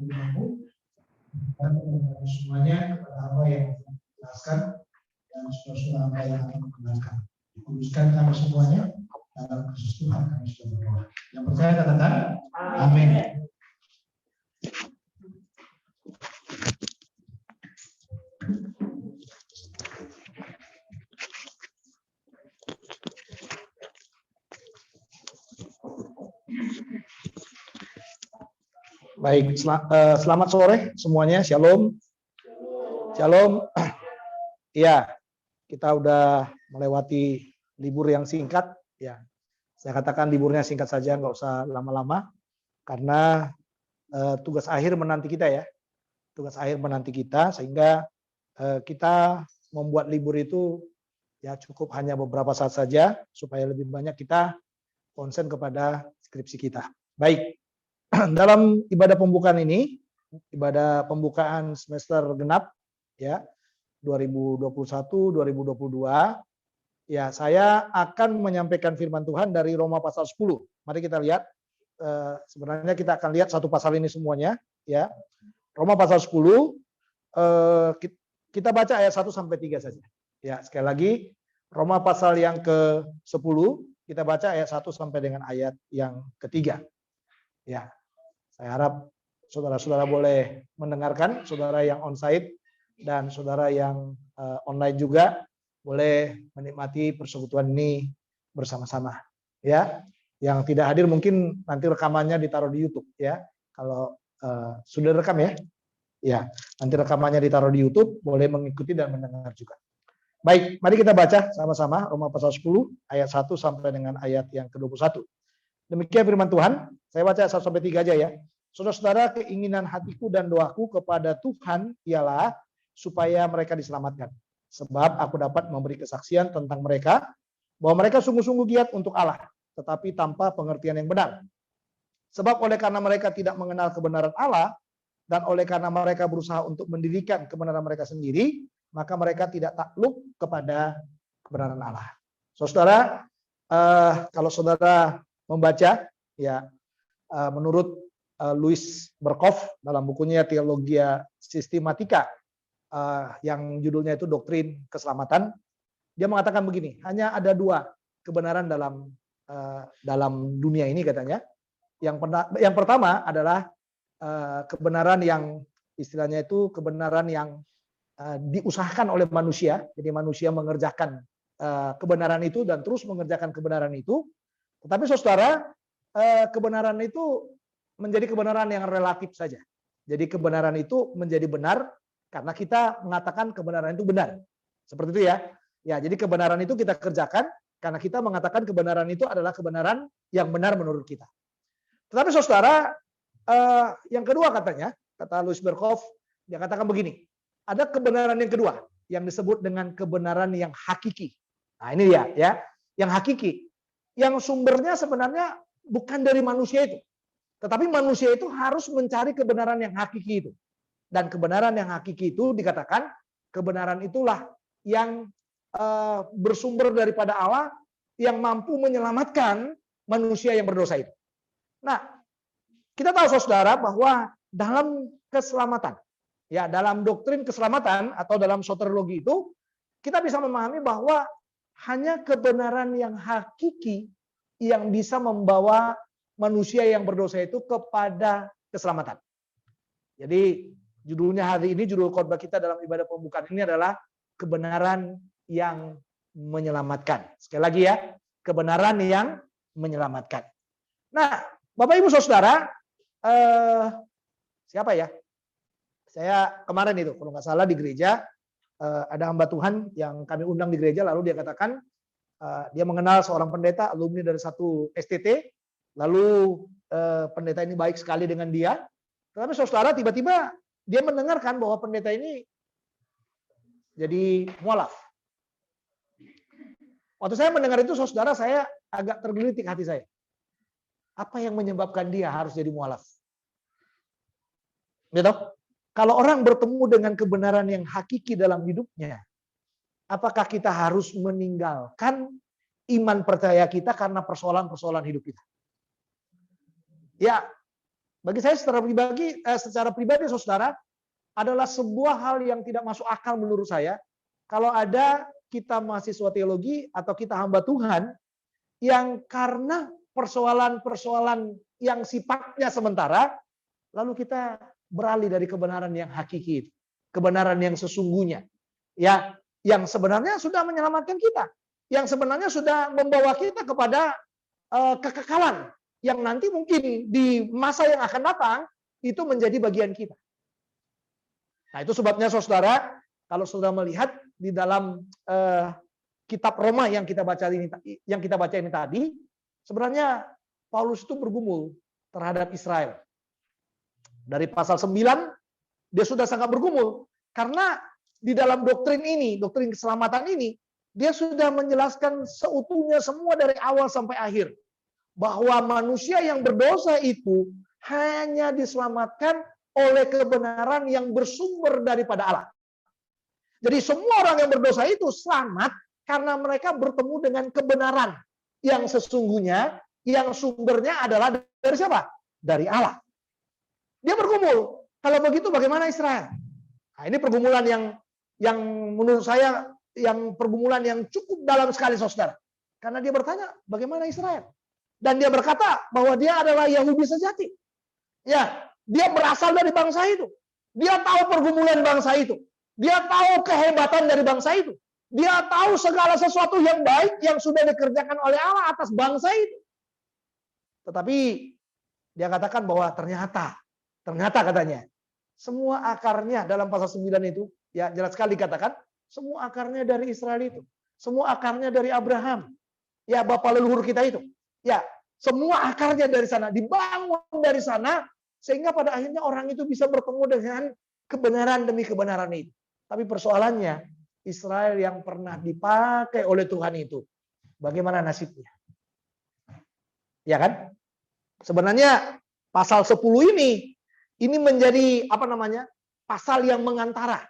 kamu dan semuanya kepada Allah yang menjelaskan dan saudara hamba yang akan mengenalkan. Dikuduskan kami semuanya dalam Kristus Tuhan kami sudah berdoa. Yang percaya katakan amin. Baik, selamat sore semuanya. Shalom. Shalom. Ya, kita udah melewati libur yang singkat. Ya, saya katakan liburnya singkat saja, nggak usah lama-lama, karena tugas akhir menanti kita ya. Tugas akhir menanti kita, sehingga kita membuat libur itu ya cukup hanya beberapa saat saja, supaya lebih banyak kita konsen kepada skripsi kita. Baik. Dalam ibadah pembukaan ini, ibadah pembukaan semester genap ya 2021-2022, ya saya akan menyampaikan firman Tuhan dari Roma pasal 10. Mari kita lihat, sebenarnya kita akan lihat satu pasal ini semuanya ya. Roma pasal 10, kita baca ayat 1 sampai 3 saja. Ya, sekali lagi Roma pasal yang ke-10, kita baca ayat 1 sampai dengan ayat yang ketiga. Ya. Saya harap saudara-saudara boleh mendengarkan, saudara yang onsite dan saudara yang online juga boleh menikmati persekutuan ini bersama-sama. Ya, yang tidak hadir mungkin nanti rekamannya ditaruh di YouTube ya. Kalau sudah rekam ya, ya nanti rekamannya ditaruh di YouTube, boleh mengikuti dan mendengar juga. Baik, mari kita baca sama-sama Roma pasal 10 ayat 1 sampai dengan ayat yang ke-21. Demikian firman Tuhan. Saya baca 1 sampai 3 aja ya. Saudara-saudara, keinginan hatiku dan doaku kepada Tuhan ialah supaya mereka diselamatkan. Sebab aku dapat memberi kesaksian tentang mereka bahwa mereka sungguh-sungguh giat untuk Allah, tetapi tanpa pengertian yang benar. Sebab oleh karena mereka tidak mengenal kebenaran Allah dan oleh karena mereka berusaha untuk mendirikan kebenaran mereka sendiri, maka mereka tidak takluk kepada kebenaran Allah. Saudara, kalau saudara membaca ya menurut Louis Berkhof dalam bukunya Teologia Sistematika yang judulnya itu Doktrin Keselamatan, dia mengatakan begini, hanya ada dua kebenaran dalam dunia ini katanya. Yang pertama adalah kebenaran yang istilahnya itu kebenaran yang diusahakan oleh manusia, jadi manusia mengerjakan kebenaran itu dan terus mengerjakan kebenaran itu. Tetapi saudara, kebenaran itu menjadi kebenaran yang relatif saja. Jadi kebenaran itu menjadi benar karena kita mengatakan kebenaran itu benar. Seperti itu ya. Ya, jadi kebenaran itu kita kerjakan karena kita mengatakan kebenaran itu adalah kebenaran yang benar menurut kita. Tetapi saudara, yang kedua katanya, kata Louis Berkhof, dia katakan begini, ada kebenaran yang kedua yang disebut dengan kebenaran yang hakiki. Nah, ini dia ya, yang hakiki. Yang sumbernya sebenarnya bukan dari manusia itu. Tetapi manusia itu harus mencari kebenaran yang hakiki itu. Dan kebenaran yang hakiki itu dikatakan kebenaran itulah yang bersumber daripada Allah yang mampu menyelamatkan manusia yang berdosa itu. Nah, kita tahu saudara bahwa dalam keselamatan, ya dalam doktrin keselamatan atau dalam soteriologi itu, kita bisa memahami bahwa hanya kebenaran yang hakiki yang bisa membawa manusia yang berdosa itu kepada keselamatan. Jadi judulnya hari ini, judul khotbah kita dalam ibadah pembukaan ini adalah kebenaran yang menyelamatkan. Sekali lagi ya, kebenaran yang menyelamatkan. Nah, Bapak Ibu Saudara, siapa ya? Saya kemarin itu, kalau nggak salah di gereja, ada hamba Tuhan yang kami undang di gereja, lalu dia katakan, dia mengenal seorang pendeta, alumni dari satu STT, lalu pendeta ini baik sekali dengan dia. Tetapi saudara, tiba-tiba dia mendengarkan bahwa pendeta ini jadi mualaf. Waktu saya mendengar itu, saudara, saya agak tergelitik hati saya. Apa yang menyebabkan dia harus jadi mualaf? Gitu? Kalau orang bertemu dengan kebenaran yang hakiki dalam hidupnya, apakah kita harus meninggalkan iman percaya kita karena persoalan-persoalan hidup kita? Ya, Bagi saya secara pribadi saudara, adalah sebuah hal yang tidak masuk akal menurut saya. Kalau ada kita mahasiswa teologi atau kita hamba Tuhan yang karena persoalan-persoalan yang sifatnya sementara, lalu kita beralih dari kebenaran yang hakiki, kebenaran yang sesungguhnya, ya, yang sebenarnya sudah menyelamatkan kita, yang sebenarnya sudah membawa kita kepada kekekalan, yang nanti mungkin di masa yang akan datang itu menjadi bagian kita. Nah, itu sebabnya saudara, kalau saudara melihat di dalam kitab Roma yang kita baca ini tadi, sebenarnya Paulus itu bergumul terhadap Israel. Dari pasal 9 dia sudah sangat bergumul karena di dalam doktrin ini, doktrin keselamatan ini, dia sudah menjelaskan seutuhnya semua dari awal sampai akhir bahwa manusia yang berdosa itu hanya diselamatkan oleh kebenaran yang bersumber daripada Allah. Jadi semua orang yang berdosa itu selamat karena mereka bertemu dengan kebenaran yang sesungguhnya, yang sumbernya adalah dari siapa? Dari Allah. Dia bergumul. Kalau begitu bagaimana Israel? Nah, ini pergumulan yang menurut saya pergumulan yang cukup dalam sekali saudara. Karena dia bertanya, bagaimana Israel? Dan dia berkata bahwa dia adalah Yahudi sejati. Ya, dia berasal dari bangsa itu. Dia tahu pergumulan bangsa itu. Dia tahu kehebatan dari bangsa itu. Dia tahu segala sesuatu yang baik yang sudah dikerjakan oleh Allah atas bangsa itu. Tetapi dia katakan bahwa ternyata katanya, semua akarnya dalam pasal 9 itu, ya jelas sekali dikatakan, semua akarnya dari Israel itu. Semua akarnya dari Abraham. Ya, bapak leluhur kita itu. Ya, semua akarnya dari sana, dibangun dari sana, sehingga pada akhirnya orang itu bisa bertemu dengan kebenaran demi kebenaran itu. Tapi persoalannya, Israel yang pernah dipakai oleh Tuhan itu, bagaimana nasibnya? Ya kan? Sebenarnya pasal 10 ini menjadi pasal yang mengantara.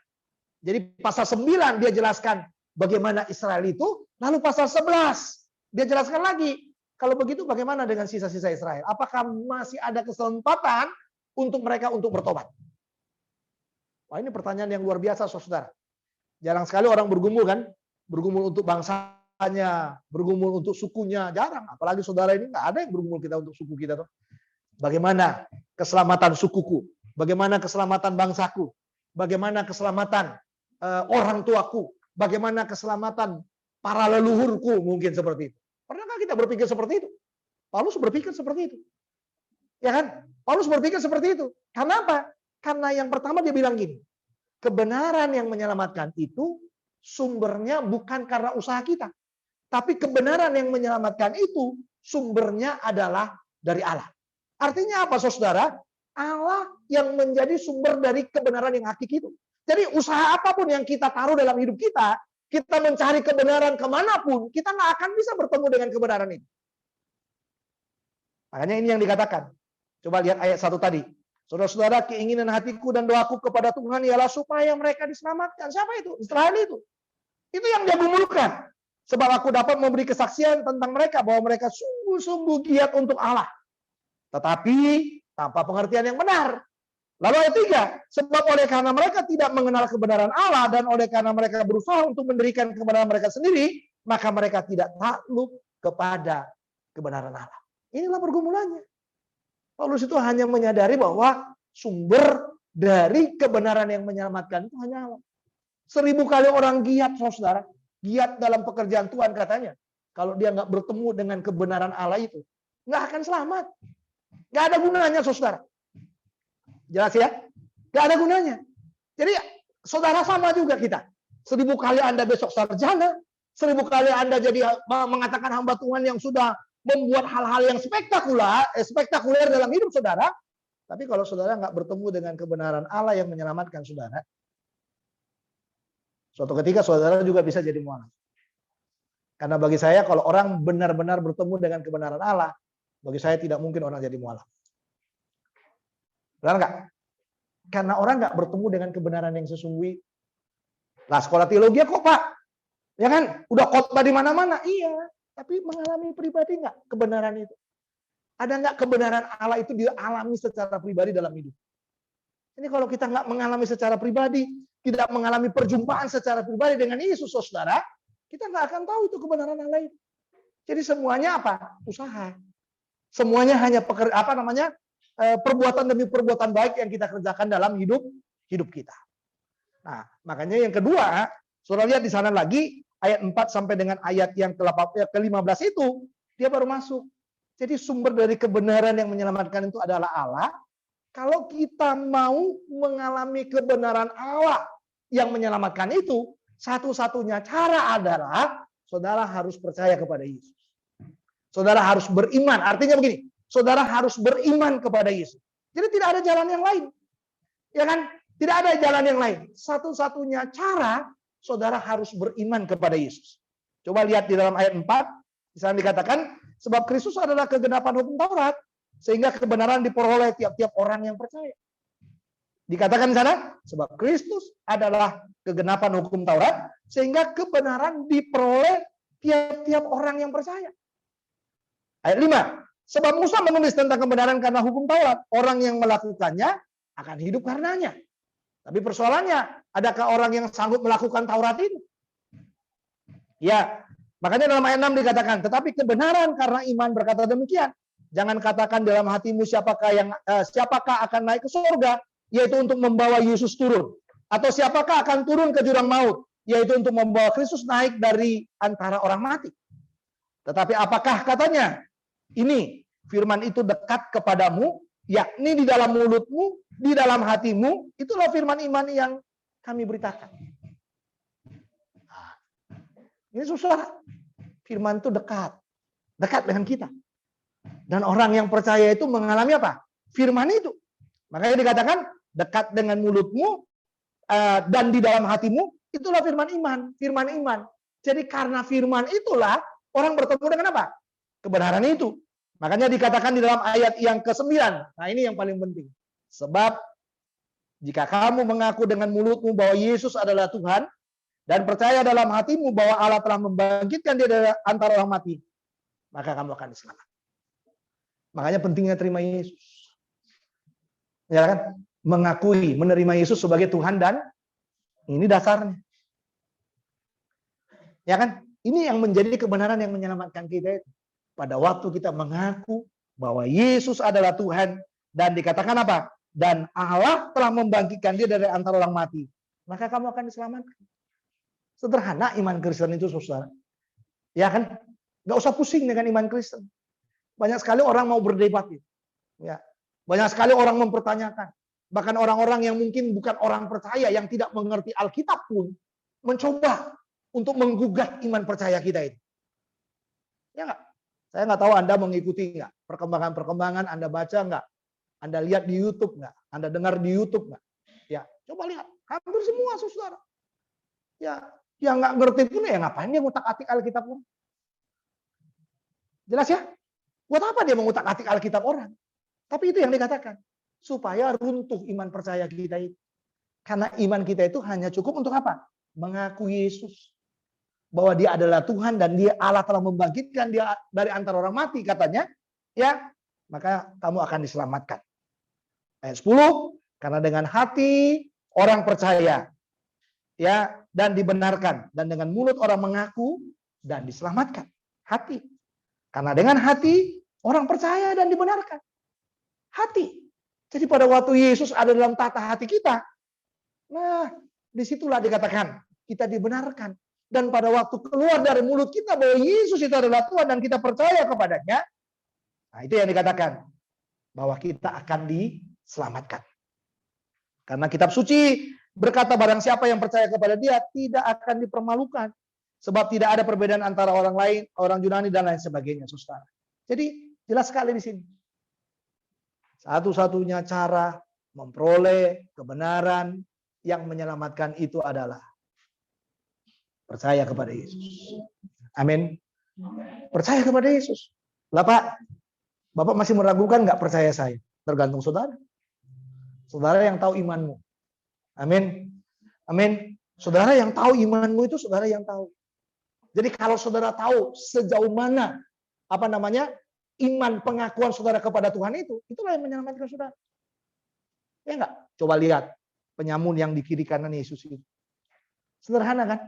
Jadi pasal 9 dia jelaskan bagaimana Israel itu, lalu pasal 11 dia jelaskan lagi. Kalau begitu bagaimana dengan sisa-sisa Israel? Apakah masih ada kesempatan untuk mereka untuk bertobat? Wah, ini pertanyaan yang luar biasa, saudara. Jarang sekali orang bergumul kan, bergumul untuk bangsanya, bergumul untuk sukunya, jarang. Apalagi saudara ini nggak ada yang bergumul kita untuk suku kita tuh. Bagaimana keselamatan sukuku? Bagaimana keselamatan bangsaku? Bagaimana keselamatan orang tuaku? Bagaimana keselamatan para leluhurku? Mungkin seperti itu. Pernahkah kita berpikir seperti itu? Paulus berpikir seperti itu. Ya kan? Paulus berpikir seperti itu. Karena apa? Karena yang pertama dia bilang gini, kebenaran yang menyelamatkan itu sumbernya bukan karena usaha kita. Tapi kebenaran yang menyelamatkan itu sumbernya adalah dari Allah. Artinya apa saudara? Allah yang menjadi sumber dari kebenaran yang hakiki itu. Jadi usaha apapun yang kita taruh dalam hidup kita, kita mencari kebenaran kemanapun, kita nggak akan bisa bertemu dengan kebenaran itu. Makanya ini yang dikatakan. Coba lihat ayat 1 tadi. Saudara-saudara, keinginan hatiku dan doaku kepada Tuhan ialah supaya mereka diselamatkan. Siapa itu? Israel itu. Itu yang dia gumulkan. Sebab aku dapat memberi kesaksian tentang mereka bahwa mereka sungguh-sungguh giat untuk Allah. Tetapi tanpa pengertian yang benar. Lalu ayat 3, sebab oleh karena mereka tidak mengenal kebenaran Allah dan oleh karena mereka berusaha untuk mendirikan kebenaran mereka sendiri, maka mereka tidak takluk kepada kebenaran Allah. Inilah pergumulannya. Paulus itu hanya menyadari bahwa sumber dari kebenaran yang menyelamatkan itu hanya Allah. 1000 kali orang giat, saudara, giat dalam pekerjaan Tuhan katanya. Kalau dia nggak bertemu dengan kebenaran Allah itu, nggak akan selamat. Nggak ada gunanya, saudara. Jelas ya? Nggak ada gunanya. Jadi saudara sama juga kita. 1000 kali Anda besok sarjana, 1000 kali Anda jadi mengatakan hamba Tuhan yang sudah membuat hal-hal yang spektakuler dalam hidup saudara. Tapi kalau saudara nggak bertemu dengan kebenaran Allah yang menyelamatkan saudara, suatu ketika saudara juga bisa jadi mualaf. Karena bagi saya kalau orang benar-benar bertemu dengan kebenaran Allah, bagi saya tidak mungkin orang jadi mualaf. Benar nggak? Karena orang nggak bertemu dengan kebenaran yang sesungguhnya. Lah sekolah teologi kok Pak? Ya kan? Udah khotbah di mana-mana. Iya. Tapi mengalami pribadi nggak kebenaran itu? Ada nggak kebenaran Allah itu dialami secara pribadi dalam hidup? Ini kalau kita nggak mengalami secara pribadi, tidak mengalami perjumpaan secara pribadi dengan Yesus, saudara, kita nggak akan tahu itu kebenaran Allah itu. Jadi semuanya apa? Usaha. Semuanya hanya perbuatan demi perbuatan baik yang kita kerjakan dalam hidup kita. Nah, makanya yang kedua, saudara lihat di sana lagi ayat 4 sampai dengan ayat yang ke-15 itu, dia baru masuk. Jadi sumber dari kebenaran yang menyelamatkan itu adalah Allah. Kalau kita mau mengalami kebenaran Allah yang menyelamatkan itu, satu-satunya cara adalah saudara harus percaya kepada Yesus. Saudara harus beriman. Artinya begini, saudara harus beriman kepada Yesus. Jadi tidak ada jalan yang lain. Ya kan? Tidak ada jalan yang lain. Satu-satunya cara saudara harus beriman kepada Yesus. Coba lihat di dalam ayat 4, di sana dikatakan, sebab Kristus adalah kegenapan hukum Taurat, sehingga kebenaran diperoleh tiap-tiap orang yang percaya. Dikatakan di sana, sebab Kristus adalah kegenapan hukum Taurat, sehingga kebenaran diperoleh tiap-tiap orang yang percaya. Ayat 5, sebab Musa menulis tentang kebenaran karena hukum Taurat, orang yang melakukannya akan hidup karenanya. Tapi persoalannya, adakah orang yang sanggup melakukan Taurat itu? Ya, makanya dalam ayat 6 dikatakan, tetapi kebenaran karena iman berkata demikian. Jangan katakan dalam hatimu siapakah akan naik ke surga, yaitu untuk membawa Yesus turun. Atau siapakah akan turun ke jurang maut, yaitu untuk membawa Kristus naik dari antara orang mati. Tetapi apakah katanya? Ini firman itu dekat kepadamu, yakni di dalam mulutmu, di dalam hatimu. Itulah firman iman yang kami beritakan. Nah, ini susah. Firman itu dekat dengan kita. Dan orang yang percaya itu mengalami apa? Firman itu. Makanya dikatakan dekat dengan mulutmu dan di dalam hatimu, itulah firman iman. Jadi karena firman itulah orang bertemu dengan apa? Kebenaran itu. Makanya dikatakan di dalam ayat yang ke-9. Nah, ini yang paling penting. Sebab jika kamu mengaku dengan mulutmu bahwa Yesus adalah Tuhan dan percaya dalam hatimu bahwa Allah telah membangkitkan dia dari antara orang mati, maka kamu akan diselamatkan. Makanya pentingnya terima Yesus. Ya kan? Mengakui, menerima Yesus sebagai Tuhan dan ini dasarnya. Ya kan? Ini yang menjadi kebenaran yang menyelamatkan kita itu. Pada waktu kita mengaku bahwa Yesus adalah Tuhan dan dikatakan apa? Dan Allah telah membangkitkan dia dari antara orang mati, maka kamu akan diselamatkan. Sederhana iman Kristen itu, saudara. Ya kan? Gak usah pusing dengan iman Kristen. Banyak sekali orang mau berdebat. Ya. Banyak sekali orang mempertanyakan. Bahkan orang-orang yang mungkin bukan orang percaya, yang tidak mengerti Alkitab pun, mencoba untuk menggugah iman percaya kita itu. Ya nggak? Saya nggak tahu Anda mengikuti nggak perkembangan-perkembangan, Anda baca nggak? Anda lihat di YouTube nggak? Anda dengar di YouTube nggak? Ya, coba lihat. Hampir semua, saudara. Ya, yang nggak ngerti pun ya ngapain dia ngutak-atik Alkitab pun? Jelas ya? Buat apa dia mengutak-atik Alkitab orang? Tapi itu yang dikatakan. Supaya runtuh iman percaya kita itu. Karena iman kita itu hanya cukup untuk apa? Mengaku Yesus. Bahwa dia adalah Tuhan dan dia Allah telah membangkitkan dia dari antara orang mati katanya. Ya, maka kamu akan diselamatkan. Ayat 10. Karena dengan hati orang percaya. Ya, dan dibenarkan. Dan dengan mulut orang mengaku dan diselamatkan. Hati. Karena dengan hati orang percaya dan dibenarkan. Hati. Jadi pada waktu Yesus ada dalam tata hati kita, nah disitulah dikatakan kita dibenarkan. Dan pada waktu keluar dari mulut kita bahwa Yesus itu adalah Tuhan dan kita percaya kepadanya, nah itu yang dikatakan bahwa kita akan diselamatkan. Karena kitab suci berkata barang siapa yang percaya kepada dia tidak akan dipermalukan. Sebab tidak ada perbedaan antara orang lain, orang Yunani dan lain sebagainya, saudara. Jadi jelas sekali di sini. Satu-satunya cara memperoleh kebenaran yang menyelamatkan itu adalah percaya kepada Yesus. Amin. Percaya kepada Yesus. Bapak masih meragukan nggak percaya saya? Tergantung saudara. Saudara yang tahu imanmu. Amin. Amin. Saudara yang tahu imanmu itu saudara yang tahu. Jadi kalau saudara tahu sejauh mana iman pengakuan saudara kepada Tuhan itulah yang menyelamatkan saudara. Ya enggak? Coba lihat penyamun yang di kiri kanan Yesus itu. Sederhana kan?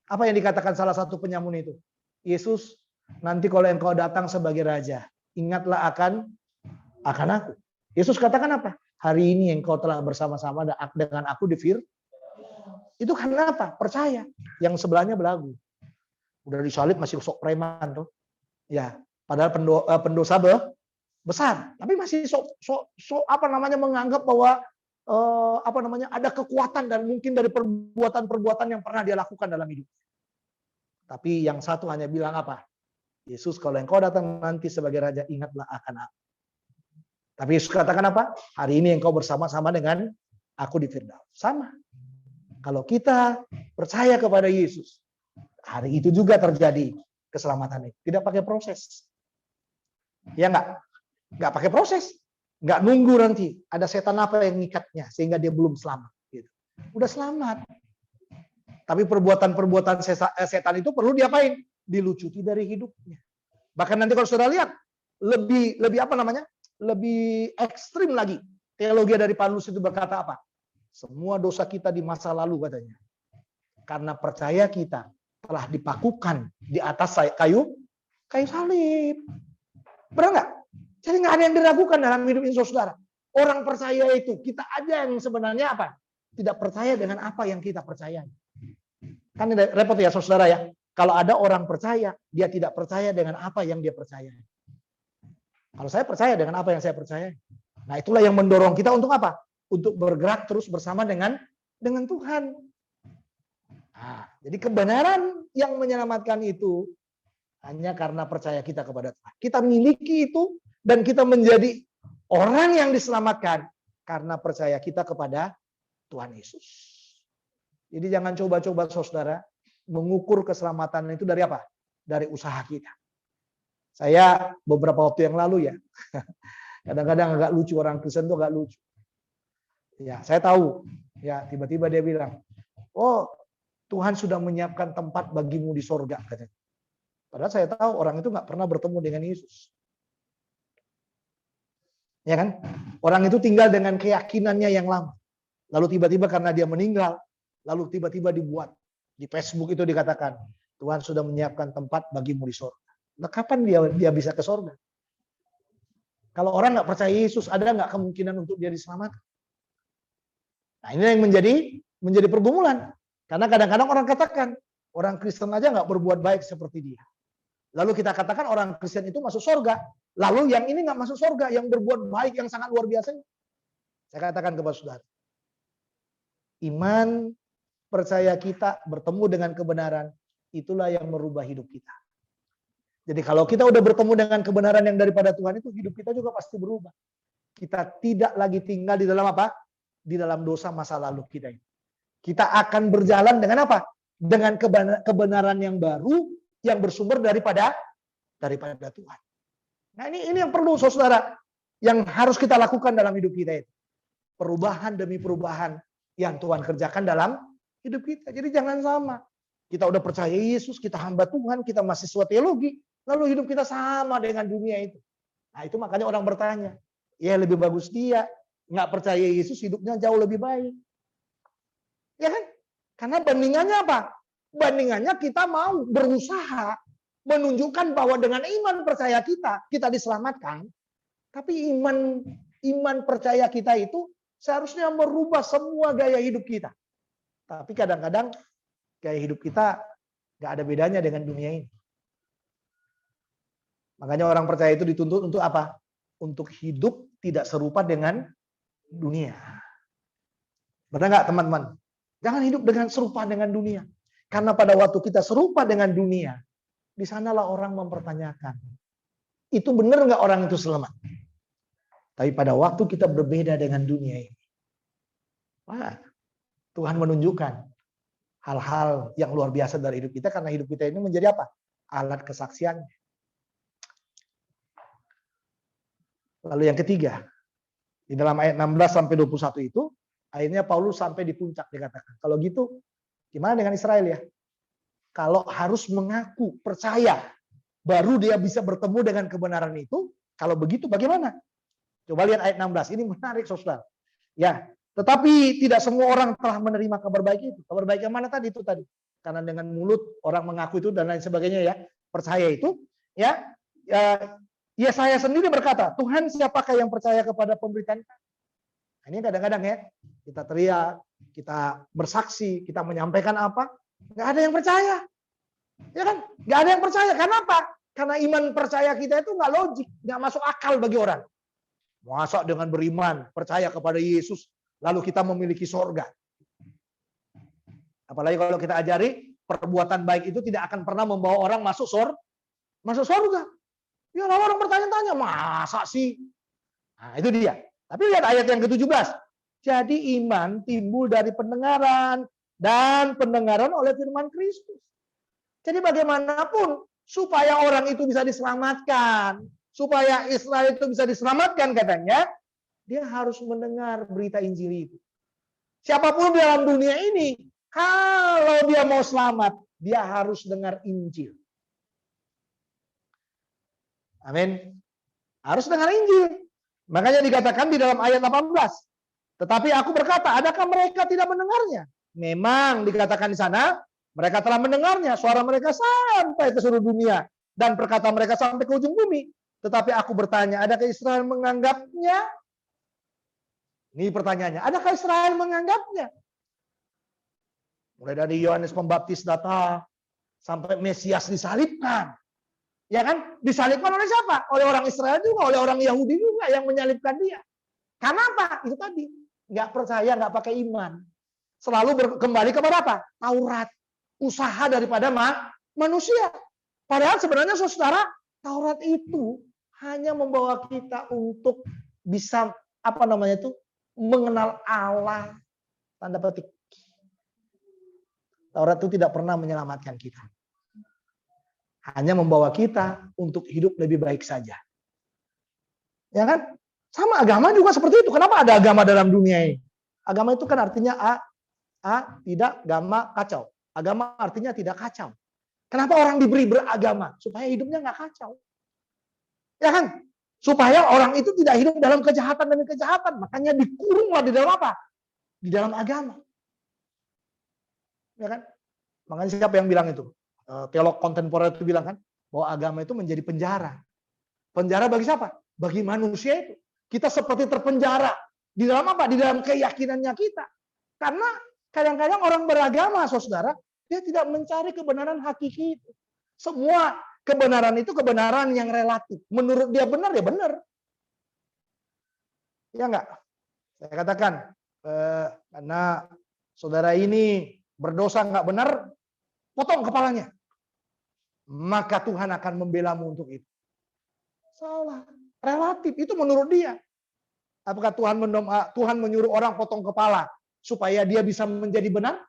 Apa yang dikatakan salah satu penyamun itu? Yesus, nanti kalau engkau datang sebagai raja, ingatlah akan aku. Yesus katakan apa? Hari ini engkau telah bersama-sama dengan aku di itu karena apa? Percaya. Yang sebelahnya belagu. Udah disalib masih sok preman tuh. Ya, padahal pendosa besar, tapi masih menganggap bahwa ada kekuatan dan mungkin dari perbuatan-perbuatan yang pernah dia lakukan dalam hidup. Tapi yang satu hanya bilang apa? Yesus, kalau engkau datang nanti sebagai raja, ingatlah akan aku. Tapi Yesus katakan apa? Hari ini engkau bersama-sama dengan aku di Firdaus. Sama. Kalau kita percaya kepada Yesus, hari itu juga terjadi keselamatan itu. Tidak pakai proses. Ya enggak pakai proses. Enggak nunggu nanti ada setan apa yang ngikatnya sehingga dia belum selamat. Gitu. Udah selamat. Tapi perbuatan-perbuatan setan itu perlu diapain? Dilucuti dari hidupnya. Bahkan nanti kalau saudara lihat lebih lebih ekstrim lagi. Teologi dari Paulus itu berkata apa? Semua dosa kita di masa lalu katanya. Karena percaya kita telah dipakukan di atas kayu salib. Benar nggak? Jadi nggak ada yang diragukan dalam hidup ini saudara. Orang percaya itu, kita aja yang sebenarnya apa? Tidak percaya dengan apa yang kita percaya. Kan repot ya saudara ya. Kalau ada orang percaya, dia tidak percaya dengan apa yang dia percaya. Kalau saya percaya dengan apa yang saya percaya. Nah itulah yang mendorong kita untuk apa? Untuk bergerak terus bersama dengan Tuhan. Nah, jadi kebenaran yang menyelamatkan itu hanya karena percaya kita kepada Tuhan. Kita miliki itu dan kita menjadi orang yang diselamatkan karena percaya kita kepada Tuhan Yesus. Jadi jangan coba-coba saudara mengukur keselamatan itu dari apa? Dari usaha kita. Saya beberapa waktu yang lalu ya, kadang-kadang agak lucu, orang Kristen tuh agak lucu. Ya, saya tahu. Ya, tiba-tiba dia bilang, "Oh, Tuhan sudah menyiapkan tempat bagimu di sorga," katanya. Padahal saya tahu orang itu nggak pernah bertemu dengan Yesus. Ya kan? Orang itu tinggal dengan keyakinannya yang lama. Lalu tiba-tiba karena dia meninggal, lalu tiba-tiba dibuat di Facebook itu dikatakan, Tuhan sudah menyiapkan tempat bagimu di sorga. Nah, kapan dia bisa ke sorga? Kalau orang nggak percaya Yesus, ada nggak kemungkinan untuk dia diselamatkan? Nah, ini yang menjadi pergumulan. Karena kadang-kadang orang katakan, orang Kristen aja nggak berbuat baik seperti dia. Lalu kita katakan orang Kristen itu masuk sorga. Lalu yang ini nggak masuk sorga, yang berbuat baik, yang sangat luar biasa. Saya katakan kepada saudara, iman percaya kita bertemu dengan kebenaran, itulah yang merubah hidup kita. Jadi kalau kita udah bertemu dengan kebenaran yang daripada Tuhan itu, hidup kita juga pasti berubah. Kita tidak lagi tinggal di dalam apa? Di dalam dosa masa lalu kita ini. Kita akan berjalan dengan apa? Dengan kebenaran yang baru yang bersumber daripada Tuhan. Nah, ini yang perlu saudara, yang harus kita lakukan dalam hidup kita itu. Perubahan demi perubahan yang Tuhan kerjakan dalam hidup kita. Jadi jangan sama. Kita udah percaya Yesus, kita hamba Tuhan, kita mahasiswa teologi, lalu hidup kita sama dengan dunia itu. Nah, itu makanya orang bertanya, ya lebih bagus dia nggak percaya Yesus, hidupnya jauh lebih baik. Ya kan? Karena bandingannya apa? Bandingannya kita mau berusaha menunjukkan bahwa dengan iman percaya kita diselamatkan. Tapi iman percaya kita itu seharusnya merubah semua gaya hidup kita. Tapi kadang-kadang gaya hidup kita nggak ada bedanya dengan dunia ini. Makanya orang percaya itu dituntut untuk apa? Untuk hidup tidak serupa dengan dunia. Benar nggak teman-teman? Jangan hidup dengan serupa dengan dunia. Karena pada waktu kita serupa dengan dunia, di sanalah orang mempertanyakan, itu benar nggak orang itu selamat? Tapi pada waktu kita berbeda dengan dunia ini, wah, Tuhan menunjukkan hal-hal yang luar biasa dari hidup kita, karena hidup kita ini menjadi apa? Alat kesaksian. Lalu yang ketiga, di dalam ayat 16 sampai 21 itu, akhirnya Paulus sampai di puncak dikatakan. Kalau gitu, gimana dengan Israel ya? Kalau harus mengaku percaya baru dia bisa bertemu dengan kebenaran itu. Kalau begitu bagaimana? Coba lihat ayat 16. Ini menarik, Saudara. Ya, tetapi tidak semua orang telah menerima kabar baik itu. Kabar baik yang mana tadi itu tadi? Karena dengan mulut orang mengaku itu dan lain sebagainya ya, percaya itu, ya. Ya saya sendiri berkata, Tuhan siapakah yang percaya kepada pemberitaan? Nah, ini kadang-kadang ya, kita teriak, kita bersaksi, kita menyampaikan apa, nggak ada yang percaya. Ya kan? Nggak ada yang percaya. Karena apa? Karena iman percaya kita itu nggak logik, nggak masuk akal bagi orang. Masa dengan beriman, percaya kepada Yesus, lalu kita memiliki sorga. Apalagi kalau kita ajari, perbuatan baik itu tidak akan pernah membawa orang masuk sorga. Ya lalu orang bertanya-tanya, masa sih? Nah itu dia. Tapi lihat ayat yang ke-17. Jadi iman timbul dari pendengaran, dan pendengaran oleh firman Kristus. Jadi bagaimanapun, supaya orang itu bisa diselamatkan, supaya Israel itu bisa diselamatkan katanya, dia harus mendengar berita Injil itu. Siapapun dalam dunia ini, kalau dia mau selamat, dia harus dengar Injil. Amin. Harus dengar Injil. Makanya dikatakan di dalam ayat 18. Tetapi aku berkata, adakah mereka tidak mendengarnya? Memang dikatakan di sana, mereka telah mendengarnya. Suara mereka sampai ke seluruh dunia. Dan perkataan mereka sampai ke ujung bumi. Tetapi aku bertanya, adakah Israel menganggapnya? Ini pertanyaannya, adakah Israel menganggapnya? Mulai dari Yohanes Pembaptis datang, sampai Mesias disalibkan. Ya kan? Disalibkan oleh siapa? Oleh orang Israel juga, oleh orang Yahudi juga yang menyalibkan dia. Karena apa? Itu tadi. Nggak percaya, nggak pakai iman. Selalu kembali kepada apa? Taurat. Usaha daripada manusia. Padahal sebenarnya saudara, Taurat itu hanya membawa kita untuk bisa mengenal Allah. Tanda petik. Taurat itu tidak pernah menyelamatkan kita. Hanya membawa kita untuk hidup lebih baik saja. Ya kan? Sama agama juga seperti itu. Kenapa ada agama dalam dunia ini? Agama itu kan artinya tidak, gama, kacau. Agama artinya tidak kacau. Kenapa orang diberi beragama? Supaya hidupnya nggak kacau. Ya kan? Supaya orang itu tidak hidup dalam kejahatan demi kejahatan. Makanya dikurunglah di dalam apa? Di dalam agama. Ya kan? Makanya siapa yang bilang itu? Teolog kontemporer itu bilang kan, bahwa agama itu menjadi penjara. Penjara bagi siapa? Bagi manusia itu. Kita seperti terpenjara. Di dalam apa? Di dalam keyakinannya kita. Karena kadang-kadang orang beragama, saudara, dia tidak mencari kebenaran hakiki itu. Semua kebenaran itu kebenaran yang relatif. Menurut dia benar, ya benar. Ya enggak? Saya katakan, karena saudara ini berdosa enggak benar, potong kepalanya. Maka Tuhan akan membelamu untuk itu. Salah. Relatif. Itu menurut dia. Apakah Tuhan menyuruh orang potong kepala supaya dia bisa menjadi benar?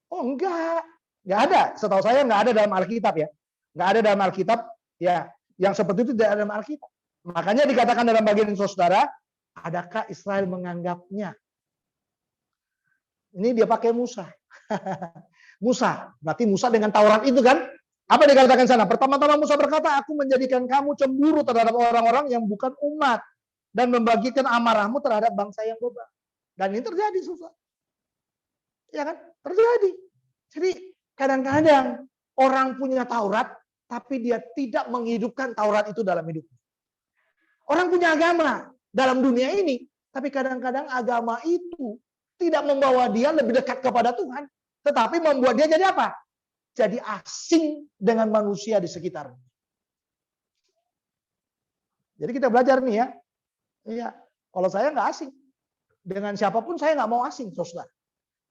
Oh enggak. Enggak ada. Setahu saya enggak ada dalam Alkitab ya. Enggak ada dalam Alkitab ya. Yang seperti itu tidak ada dalam Alkitab. Makanya dikatakan dalam bagian ini, saudara, adakah Israel menganggapnya? Ini dia pakai Musa. Musa. Berarti Musa dengan Taurat itu kan. Apa dikatakan sana? Pertama-tama Musa berkata, aku menjadikan kamu cemburu terhadap orang-orang yang bukan umat. Dan membagikan amarahmu terhadap bangsa yang bebal. Dan ini terjadi, susah. Ya kan? Terjadi. Jadi kadang-kadang orang punya Taurat, tapi dia tidak menghidupkan Taurat itu dalam hidupnya. Orang punya agama dalam dunia ini, tapi kadang-kadang agama itu tidak membawa dia lebih dekat kepada Tuhan. Tetapi membuat dia jadi apa? Jadi asing dengan manusia di sekitarnya. Jadi kita belajar nih ya. Iya, kalau saya nggak asing. Dengan siapapun saya nggak mau asing, saudara.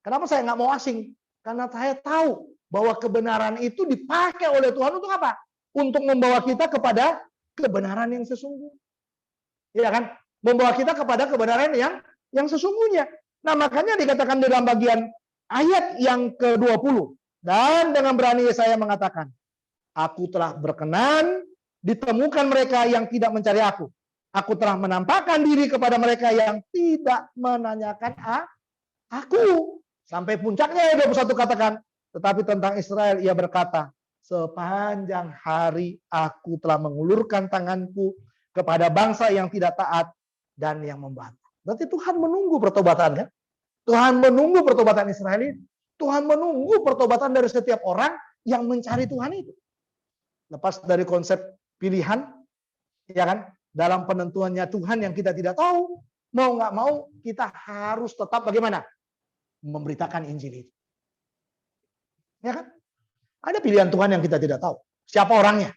Kenapa saya nggak mau asing? Karena saya tahu bahwa kebenaran itu dipakai oleh Tuhan untuk apa? Untuk membawa kita kepada kebenaran yang sesungguhnya. Iya kan? Membawa kita kepada kebenaran yang sesungguhnya. Nah, makanya dikatakan dalam bagian ayat yang ke-20. Dan dengan berani saya mengatakan, aku telah berkenan ditemukan mereka yang tidak mencari aku. Aku telah menampakkan diri kepada mereka yang tidak menanyakan aku. Sampai puncaknya 21 katakan. Tetapi tentang Israel ia berkata, sepanjang hari aku telah mengulurkan tanganku kepada bangsa yang tidak taat dan yang membantah. Berarti Tuhan menunggu pertobatan kan? Tuhan menunggu pertobatan Israel ini. Tuhan menunggu pertobatan dari setiap orang yang mencari Tuhan itu. Lepas dari konsep pilihan, ya kan? Dalam penentuannya Tuhan yang kita tidak tahu, mau nggak mau kita harus tetap bagaimana? Memberitakan Injil itu. Ya kan? Ada pilihan Tuhan yang kita tidak tahu. Siapa orangnya?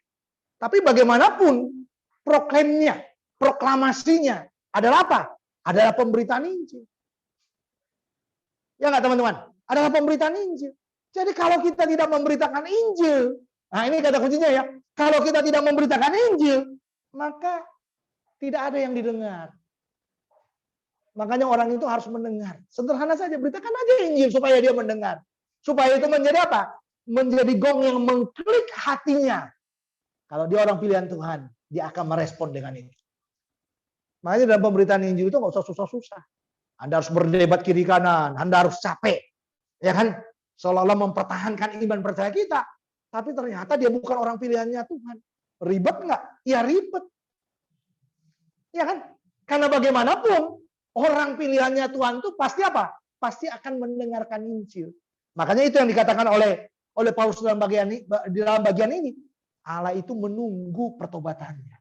Tapi bagaimanapun proklamnya, proklamasinya adalah apa? Adalah pemberitaan Injil. Ya nggak teman-teman? Adalah pemberitaan Injil. Jadi kalau kita tidak memberitakan Injil, nah ini kata kuncinya ya. Kalau kita tidak memberitakan Injil, maka tidak ada yang didengar. Makanya orang itu harus mendengar. Sederhana saja, beritakan aja Injil supaya dia mendengar. Supaya itu menjadi apa? Menjadi gong yang mengklik hatinya. Kalau dia orang pilihan Tuhan, dia akan merespon dengan itu. Makanya dalam pemberitaan Injil itu nggak usah susah-susah. Anda harus berdebat kiri kanan, Anda harus capek. Ya kan? Seolah-olah mempertahankan iman percaya kita. Tapi ternyata dia bukan orang pilihannya Tuhan. Ribet nggak? Ya ribet. Ya kan? Karena bagaimanapun orang pilihannya Tuhan itu pasti apa? Pasti akan mendengarkan Injil. Makanya itu yang dikatakan oleh Paulus dalam bagian ini. Allah itu menunggu pertobatannya.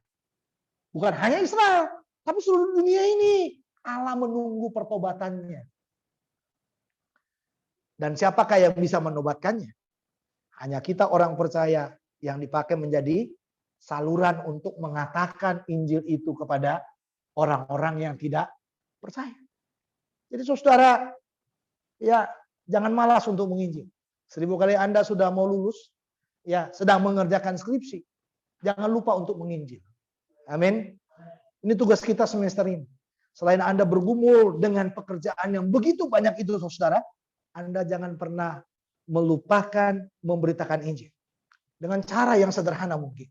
Bukan hanya Israel, tapi seluruh dunia ini. Allah menunggu pertobatannya. Dan siapakah yang bisa menobatkannya? Hanya kita orang percaya yang dipakai menjadi saluran untuk mengatakan Injil itu kepada orang-orang yang tidak percaya. Jadi saudara, ya jangan malas untuk menginjil. 1000 kali Anda sudah mau lulus, ya sedang mengerjakan skripsi, jangan lupa untuk menginjil. Amin. Ini tugas kita semester ini. Selain Anda bergumul dengan pekerjaan yang begitu banyak itu saudara, Anda jangan pernah melupakan memberitakan Injil. Dengan cara yang sederhana mungkin.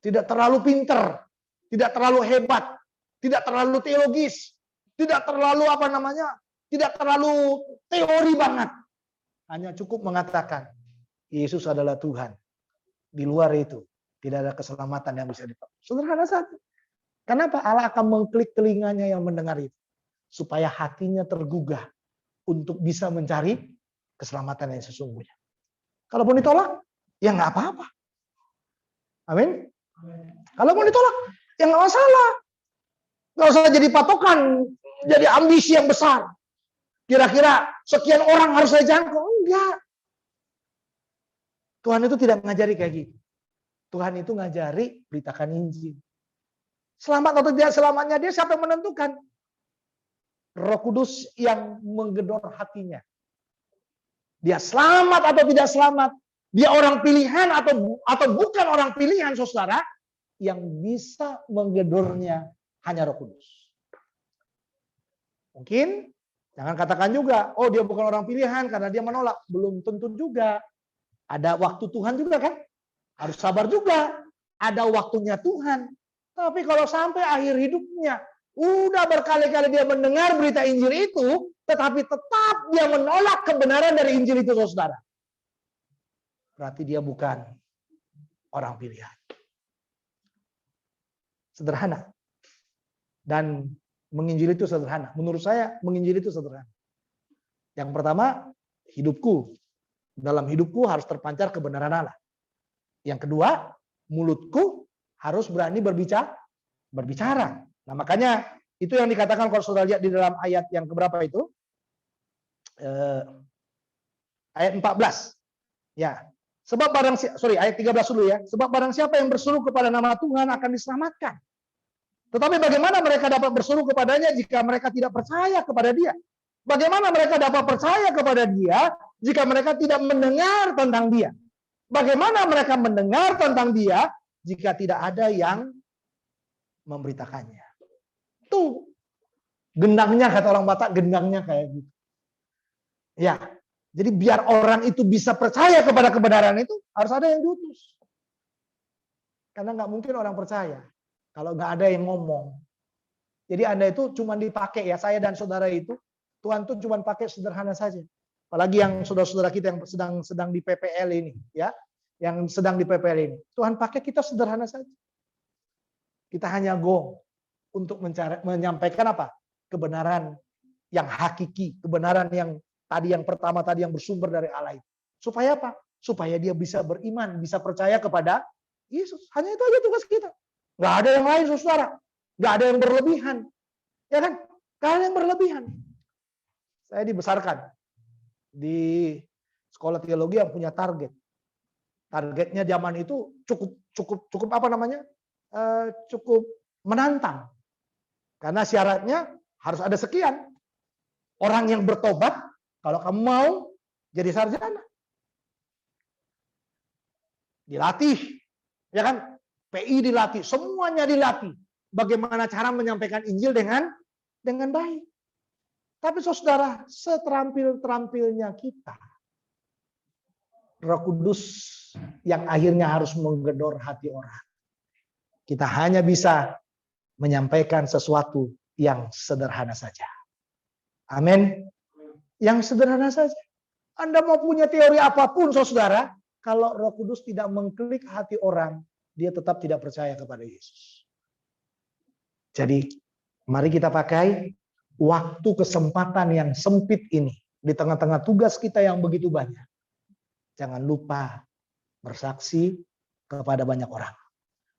Tidak terlalu pinter, tidak terlalu hebat, tidak terlalu teologis, tidak terlalu tidak terlalu teori banget. Hanya cukup mengatakan, Yesus adalah Tuhan. Di luar itu, tidak ada keselamatan yang bisa dipakai. Sederhana saja. Kenapa? Allah akan mengklik telinganya yang mendengar itu. Supaya hatinya tergugah untuk bisa mencari keselamatan yang sesungguhnya. Kalaupun ditolak, ya nggak apa-apa. Amin. Kalaupun ditolak, ya nggak masalah. Nggak usah jadi patokan, jadi ambisi yang besar. Kira-kira sekian orang harus saya jangkau. Enggak. Tuhan itu tidak ngajari kayak gitu. Tuhan itu ngajari beritakan Injil. Selamat atau tidak selamatnya dia siapa yang menentukan? Roh Kudus yang menggedor hatinya. Dia selamat atau tidak selamat? Dia orang pilihan atau bukan orang pilihan, saudara? Yang bisa menggedornya hanya Roh Kudus. Mungkin jangan katakan juga, oh dia bukan orang pilihan karena dia menolak. Belum tentu juga. Ada waktu Tuhan juga kan? Harus sabar juga. Ada waktunya Tuhan. Tapi kalau sampai akhir hidupnya, udah berkali-kali dia mendengar berita Injil itu, tetapi tetap dia menolak kebenaran dari Injil itu, saudara. Berarti dia bukan orang pilihan. Sederhana. Dan menginjil itu sederhana. Menurut saya, menginjil itu sederhana. Yang pertama, hidupku. Dalam hidupku harus terpancar kebenaran Allah. Yang kedua, mulutku harus berani berbicara. Nah makanya itu yang dikatakan kalau saudara lihat di dalam ayat yang keberapa itu? Ayat 14. Ya. Sebab ayat 13 dulu ya. Sebab barang siapa yang berseru kepada nama Tuhan akan diselamatkan. Tetapi bagaimana mereka dapat berseru kepadanya jika mereka tidak percaya kepada dia? Bagaimana mereka dapat percaya kepada dia jika mereka tidak mendengar tentang dia? Bagaimana mereka mendengar tentang dia jika tidak ada yang memberitakannya? Tuh gendangnya, kata orang Batak, gendangnya kayak gitu. Ya, jadi biar orang itu bisa percaya kepada kebenaran itu harus ada yang diutus. Karena nggak mungkin orang percaya kalau nggak ada yang ngomong. Jadi Anda itu cuma dipakai ya, saya dan saudara itu Tuhan tuh cuma pakai sederhana saja. Apalagi yang saudara-saudara kita yang sedang di PPL ini, ya. yang sedang di PPL ini. Tuhan pakai kita sederhana saja. Kita hanya go untuk menyampaikan apa? Kebenaran yang hakiki, kebenaran yang pertama tadi yang bersumber dari Allah itu. Supaya apa? Supaya dia bisa beriman, bisa percaya kepada Yesus. Hanya itu aja tugas kita. Nggak ada yang lain, saudara. Nggak ada yang berlebihan. Ya kan? Nggak ada yang berlebihan. Saya dibesarkan di sekolah teologi yang punya target. Targetnya zaman itu cukup apa namanya? Cukup menantang. Karena syaratnya harus ada sekian. Orang yang bertobat, kalau kamu mau jadi sarjana. Dilatih. Ya kan? PI dilatih, semuanya dilatih. Bagaimana cara menyampaikan Injil dengan baik. Tapi saudara, seterampil-terampilnya kita, Roh Kudus yang akhirnya harus menggedor hati orang. Kita hanya bisa menyampaikan sesuatu yang sederhana saja. Amin. Yang sederhana saja. Anda mau punya teori apapun, saudara, kalau Roh Kudus tidak mengklik hati orang, dia tetap tidak percaya kepada Yesus. Jadi, mari kita pakai waktu kesempatan yang sempit ini di tengah-tengah tugas kita yang begitu banyak. Jangan lupa bersaksi kepada banyak orang.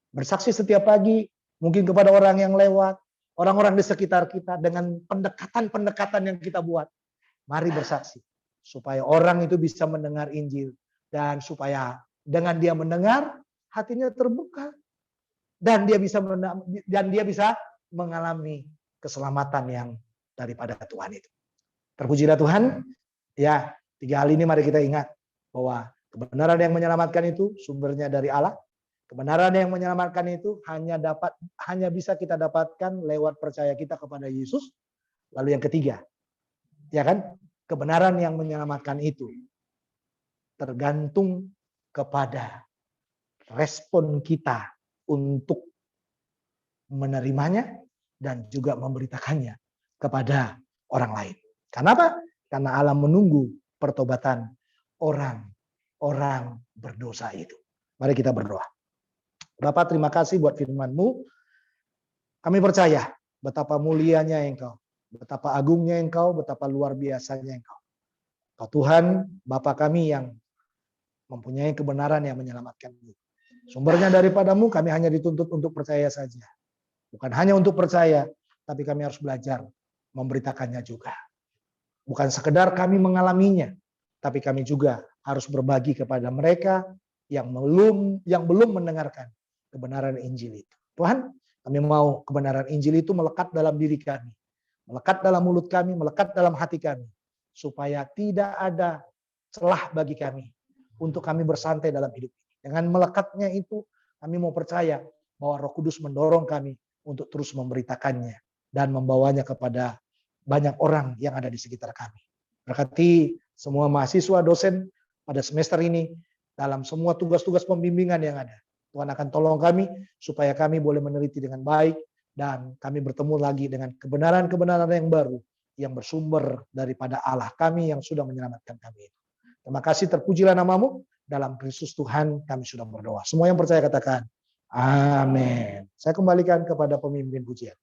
Bersaksi setiap pagi, mungkin kepada orang yang lewat, orang-orang di sekitar kita dengan pendekatan-pendekatan yang kita buat. Mari bersaksi supaya orang itu bisa mendengar Injil dan supaya dengan dia mendengar hatinya terbuka dan dia bisa mengalami keselamatan yang daripada Tuhan itu. Terpujilah Tuhan. Ya, 3 hal ini mari kita ingat bahwa kebenaran yang menyelamatkan itu sumbernya dari Allah. Kebenaran yang menyelamatkan itu hanya bisa kita dapatkan lewat percaya kita kepada Yesus. Lalu yang ketiga, ya kan? Kebenaran yang menyelamatkan itu tergantung kepada respon kita untuk menerimanya dan juga memberitakannya kepada orang lain. Kenapa? Karena Allah menunggu pertobatan orang-orang berdosa itu. Mari kita berdoa. Bapa, terima kasih buat firman-Mu. Kami percaya betapa mulianya Engkau, betapa agungnya Engkau, betapa luar biasanya Engkau. Kau Tuhan, Bapa kami yang mempunyai kebenaran yang menyelamatkan. Sumbernya daripada-Mu, kami hanya dituntut untuk percaya saja. Bukan hanya untuk percaya, tapi kami harus belajar memberitakannya juga. Bukan sekedar kami mengalaminya, tapi kami juga harus berbagi kepada mereka yang belum mendengarkan kebenaran Injil itu. Tuhan, kami mau kebenaran Injil itu melekat dalam diri kami, melekat dalam mulut kami, melekat dalam hati kami, supaya tidak ada celah bagi kami untuk kami bersantai dalam hidup ini. Dengan melekatnya itu, kami mau percaya bahwa Roh Kudus mendorong kami untuk terus memberitakannya dan membawanya kepada banyak orang yang ada di sekitar kami. Berkati semua mahasiswa, dosen pada semester ini dalam semua tugas-tugas pembimbingan yang ada. Tuhan akan tolong kami supaya kami boleh meneliti dengan baik dan kami bertemu lagi dengan kebenaran-kebenaran yang baru yang bersumber daripada Allah kami yang sudah menyelamatkan kami. Terima kasih, terpujilah nama-Mu. Dalam Kristus Tuhan kami sudah berdoa. Semua yang percaya katakan amin. Saya kembalikan kepada pemimpin pujian.